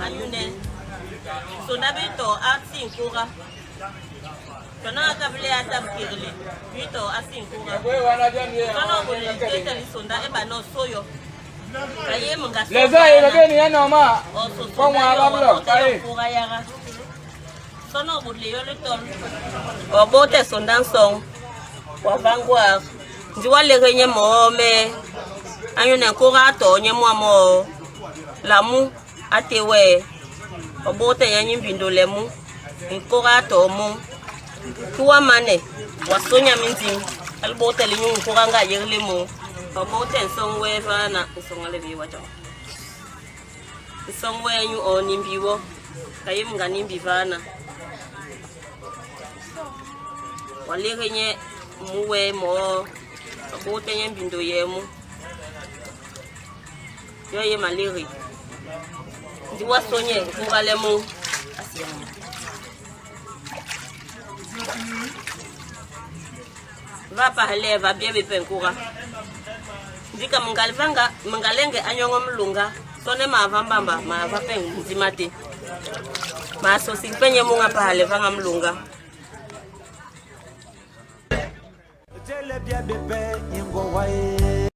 Ayune. So nabito asin kura. Kana kabile atabkirle. Bito asin kura. Kana bole kete lisonda eba no soyo. Kaye mga soyo. Leza yebeni ya noma. Kwa mwabablo. Kura yaga. Sono bole yole ton. Obote sondan song. Wavangwa. Ndiwale renye moome. Ayune kura to nye mwamo. Lamu atewe. Obote yanyi mbindo lemu. Nkura to mu. Tuwa mane. Wasonya minzi. Albote linyu nkura nga yerle mu. Obote nsongwe vana. Nsongale biwa jawa. Nsongwe yanyu o nimbiwo. Kaye mga nimbi vana. Wale renye muwe mo. Obote yanyi mbindo yemu. Yoye maleri. Ndiwa sonye nkura lemu. Asiyemu. Va parler va bien bepenkura. Ndika mungalenge anyongo mlunga. Sone ma vambamba ma vapen nzimate. Ma sosi penye munga pale vanga mlunga. Jele bia bepe ingo wae.